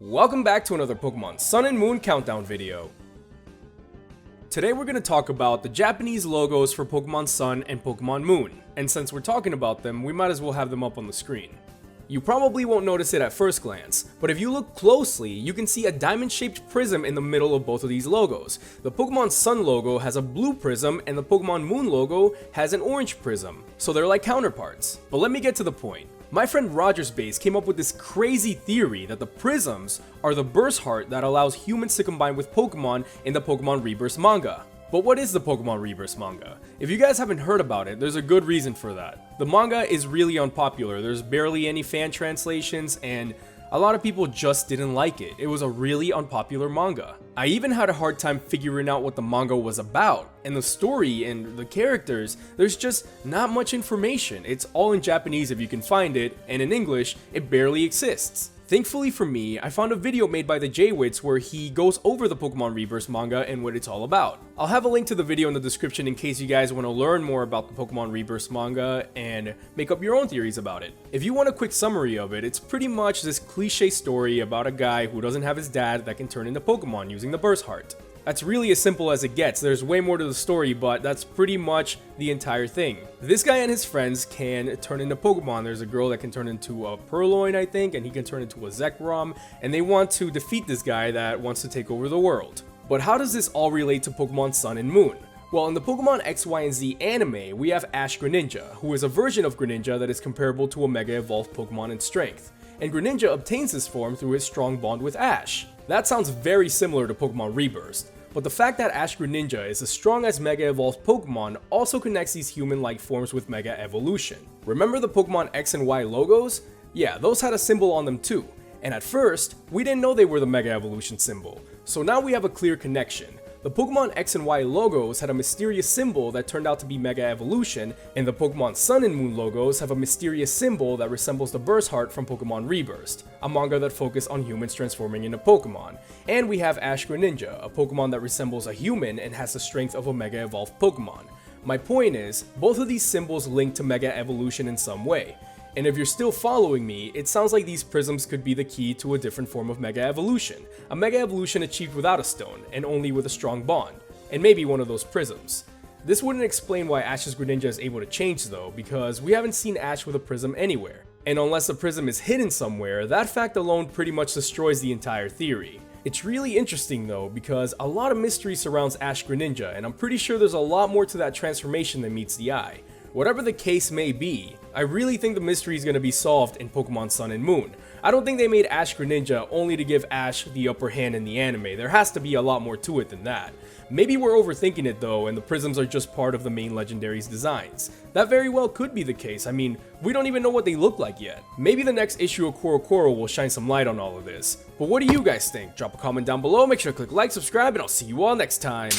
Welcome back to another Pokemon Sun and Moon countdown video. Today we're going to talk about the Japanese logos for Pokemon Sun and Pokemon Moon, and since we're talking about them, we might as well have them up on the screen. You probably won't notice it at first glance, but if you look closely, you can see a diamond-shaped prism in the middle of both of these logos. The Pokemon Sun logo has a blue prism and the Pokemon Moon logo has an orange prism, so they're like counterparts. But let me get to the point. My friend Roger's Base came up with this crazy theory that the prisms are the burst heart that allows humans to combine with Pokemon in the Pokemon Reburst manga. But what is the Pokemon Reburst manga? If you guys haven't heard about it, there's a good reason for that. The manga is really unpopular, there's barely any fan translations, and a lot of people just didn't like it. It was a really unpopular manga. I even had a hard time figuring out what the manga was about, and the story and the characters, there's just not much information. It's all in Japanese if you can find it, and in English, it barely exists. Thankfully for me, I found a video made by the J-Wits where he goes over the Pokemon Reburst manga and what it's all about. I'll have a link to the video in the description in case you guys want to learn more about the Pokemon Reburst manga and make up your own theories about it. If you want a quick summary of it, it's pretty much this cliche story about a guy who doesn't have his dad that can turn into Pokemon using the burst heart. That's really as simple as it gets. There's way more to the story, but that's pretty much the entire thing. This guy and his friends can turn into Pokemon. There's a girl that can turn into a Purloin, I think, and he can turn into a Zekrom, and they want to defeat this guy that wants to take over the world. But how does this all relate to Pokemon Sun and Moon? Well, in the Pokemon X, Y, and Z anime, we have Ash Greninja, who is a version of Greninja that is comparable to a Mega Evolved Pokemon in strength. And Greninja obtains this form through his strong bond with Ash. That sounds very similar to Pokemon Reburst, but the fact that Ash Greninja is as strong as Mega Evolved Pokemon also connects these human-like forms with Mega Evolution. Remember the Pokemon X and Y logos? Yeah, those had a symbol on them too, and at first, we didn't know they were the Mega Evolution symbol, so now we have a clear connection. The Pokemon X and Y logos had a mysterious symbol that turned out to be Mega Evolution, and the Pokemon Sun and Moon logos have a mysterious symbol that resembles the Burst Heart from Pokemon Reburst, a manga that focused on humans transforming into Pokemon. And we have Ash Greninja, a Pokemon that resembles a human and has the strength of a Mega Evolved Pokemon. My point is, both of these symbols link to Mega Evolution in some way. And if you're still following me, it sounds like these prisms could be the key to a different form of Mega Evolution. A Mega Evolution achieved without a stone, and only with a strong bond. And maybe one of those prisms. This wouldn't explain why Ash's Greninja is able to change though, because we haven't seen Ash with a prism anywhere. And unless the prism is hidden somewhere, that fact alone pretty much destroys the entire theory. It's really interesting though, because a lot of mystery surrounds Ash Greninja, and I'm pretty sure there's a lot more to that transformation than meets the eye. Whatever the case may be, I really think the mystery is going to be solved in Pokemon Sun and Moon. I don't think they made Ash Greninja only to give Ash the upper hand in the anime. There has to be a lot more to it than that. Maybe we're overthinking it though, and the prisms are just part of the main legendary's designs. That very well could be the case. I mean, we don't even know what they look like yet. Maybe the next issue of Korokoro will shine some light on all of this. But what do you guys think? Drop a comment down below, make sure to click like, subscribe, and I'll see you all next time.